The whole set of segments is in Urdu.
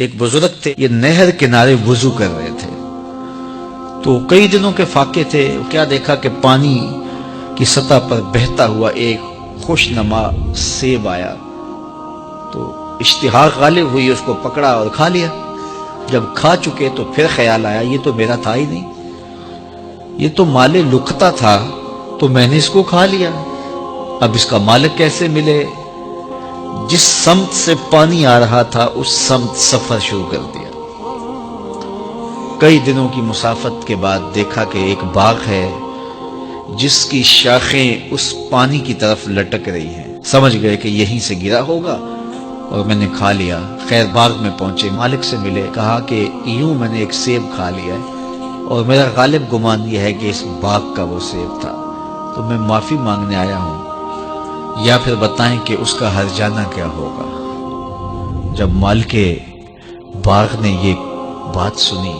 ایک بزرگ تھے، یہ نہر کنارے وضو کر رہے تھے، تو کئی دنوں کے فاقے تھے۔ کیا دیکھا کہ پانی کی سطح پر بہتا ہوا ایک خوش نما سیب آیا، تو اشتہا غالب ہوئی، اس کو پکڑا اور کھا لیا۔ جب کھا چکے تو پھر خیال آیا یہ تو میرا تھا ہی نہیں، یہ تو مال لقطہ تھا، تو میں نے اس کو کھا لیا، اب اس کا مالک کیسے ملے؟ جس سمت سے پانی آ رہا تھا اس سمت سفر شروع کر دیا۔ کئی دنوں کی مسافت کے بعد دیکھا کہ ایک باغ ہے جس کی شاخیں اس پانی کی طرف لٹک رہی ہیں۔ سمجھ گئے کہ یہیں سے گرا ہوگا اور میں نے کھا لیا۔ خیر باغ میں پہنچے، مالک سے ملے، کہا کہ یوں میں نے ایک سیب کھا لیا ہے اور میرا غالب گمان یہ ہے کہ اس باغ کا وہ سیب تھا، تو میں معافی مانگنے آیا ہوں، یا پھر بتائیں کہ اس کا ہرجانہ کیا ہوگا۔ جب مالک باغ نے یہ بات سنی،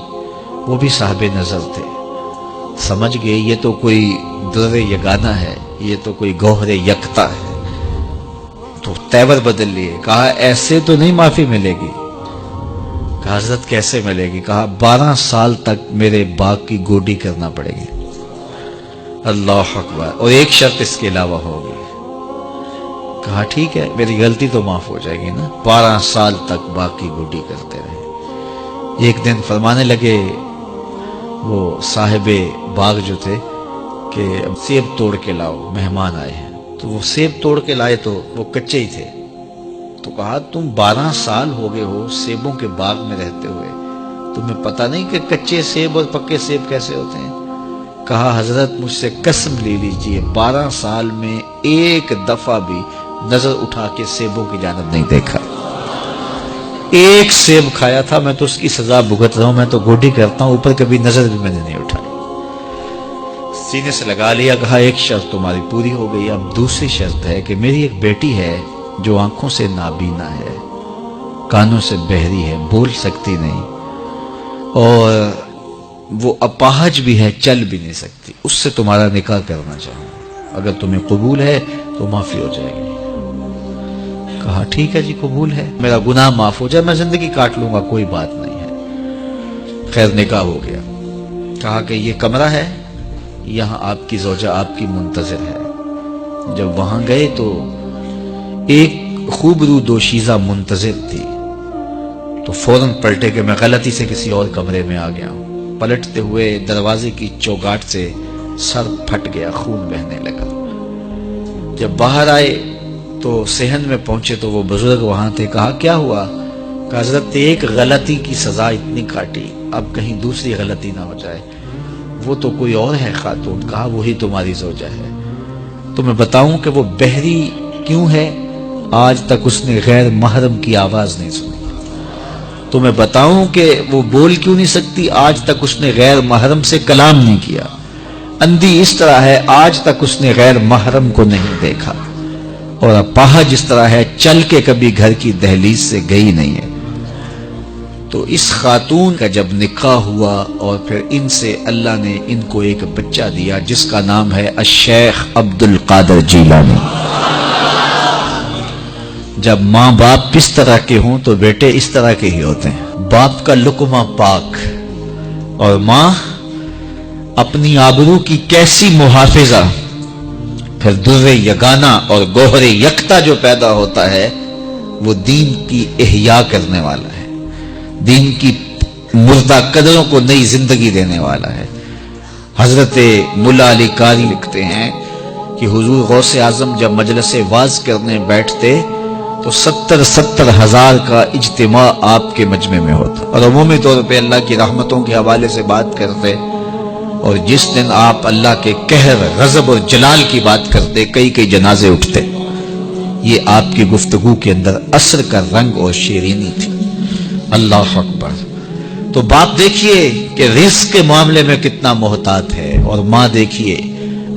وہ بھی صاحب نظر تھے، سمجھ گئے یہ تو کوئی در یگانہ ہے، یہ تو کوئی گوہر یکتا ہے، تو تیور بدل لیے۔ کہا ایسے تو نہیں معافی ملے گی۔ کہا حضرت کیسے ملے گی؟ کہا 12 سال تک میرے باغ کی گوڈی کرنا پڑے گی۔ اللہ اکبر، اور ایک شرط اس کے علاوہ ہوگی۔ کہا ٹھیک ہے، میری غلطی تو معاف ہو جائے گی نا۔ 12 سال تک باغ کی گوڈی کرتے رہے۔ ایک دن فرمانے لگے وہ صاحب باغ جو تھے کہ سیب توڑ کے لاؤ، مہمان آئے ہیں۔ تو وہ سیب توڑ کے لائے تو وہ کچے ہی تھے، تو کہا تم 12 سال ہو گئے ہو سیبوں کے باغ میں رہتے ہوئے، تمہیں پتہ نہیں کہ کچے سیب اور پکے سیب کیسے ہوتے ہیں؟ کہا حضرت مجھ سے قسم لے لیجئے 12 سال میں ایک دفعہ بھی نظر اٹھا کے سیبوں کی جانب نہیں دیکھا۔ ایک سیب کھایا تھا، میں تو اس کی سزا بھگت رہا ہوں، میں تو گوڈی کرتا ہوں، اوپر کبھی نظر بھی میں نے نہیں اٹھائی۔ سینے سے لگا لیا، کہا ایک شرط تمہاری پوری ہو گئی، اب دوسری شرط ہے کہ میری ایک بیٹی ہے جو آنکھوں سے نابینا ہے، کانوں سے بہری ہے، بول سکتی نہیں، اور وہ اپاہج بھی ہے، چل بھی نہیں سکتی، اس سے تمہارا نکاح کرنا چاہوں، اگر تمہیں قبول ہے تو معافی ہو جائے گی۔ کہا ٹھیک ہے جی قبول ہے، میرا گناہ معاف ہو جائے، میں زندگی کاٹ لوں گا، کوئی بات نہیں ہے۔ خیر نکاح ہو گیا۔ کہا کہ یہ کمرہ ہے، یہاں آپ کی زوجہ آپ کی منتظر ہے۔ جب وہاں گئے تو ایک خوبرو دوشیزہ منتظر تھی، تو فوراً پلٹے کہ میں غلطی سے کسی اور کمرے میں آ گیا ہوں۔ پلٹتے ہوئے دروازے کی چوگاٹ سے سر پھٹ گیا، خون بہنے لگا۔ جب باہر آئے تو صحن میں پہنچے تو وہ بزرگ وہاں تھے۔ کہا کیا ہوا؟ کہ حضرت ایک غلطی کی سزا اتنی کاٹی، اب کہیں دوسری غلطی نہ ہو جائے، وہ تو کوئی اور ہے خاتون۔ کہا وہی تمہاری زوجہ ہے۔ تو میں بتاؤں کہ وہ بہری کیوں ہے؟ آج تک اس نے غیر محرم کی آواز نہیں سنی۔ تو میں بتاؤں کہ وہ بول کیوں نہیں سکتی؟ آج تک اس نے غیر محرم سے کلام نہیں کیا۔ اندھی اس طرح ہے، آج تک اس نے غیر محرم کو نہیں دیکھا، اور اپاہج اس طرح ہے، چل کے کبھی گھر کی دہلیز سے گئی نہیں ہے۔ تو اس خاتون کا جب نکاح ہوا اور پھر ان سے اللہ نے ان کو ایک بچہ دیا جس کا نام ہے الشیخ عبد القادر جیلانی۔ جب ماں باپ اس طرح کے ہوں تو بیٹے اس طرح کے ہی ہوتے ہیں۔ باپ کا لقمہ پاک اور ماں اپنی آبرو کی کیسی محافظہ، پھر در یگانہ اور گوہر یکتا جو پیدا ہوتا ہے وہ دین کی احیاء کرنے والا ہے، دین کی مردہ قدروں کو نئی زندگی دینے والا ہے۔ حضرت ملا علی قاری لکھتے ہیں کہ حضور غوث اعظم جب مجلس واعظ کرنے بیٹھتے تو 70 ہزار کا اجتماع آپ کے مجمع میں ہوتا، اور عمومی طور پہ اللہ کی رحمتوں کے حوالے سے بات کرتے، اور جس دن آپ اللہ کے قہر، غضب اور جلال کی بات کرتے کئی جنازے اٹھتے۔ یہ آپ کی گفتگو کے اندر عصر کا رنگ اور شیرینی تھی۔ اللہ اکبر۔ تو باپ دیکھیے کہ رزق کے معاملے میں کتنا محتاط ہے، اور ماں دیکھیے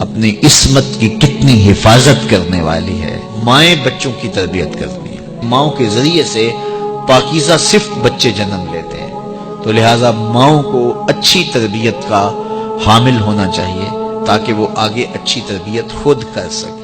اپنی عصمت کی کتنی حفاظت کرنے والی ہے۔ مائیں بچوں کی تربیت کرتی ہیں، ماؤں کے ذریعے سے پاکیزہ صرف بچے جنم لیتے ہیں، تو لہٰذا ماؤں کو اچھی تربیت کا حامل ہونا چاہیے تاکہ وہ آگے اچھی تربیت خود کر سکے۔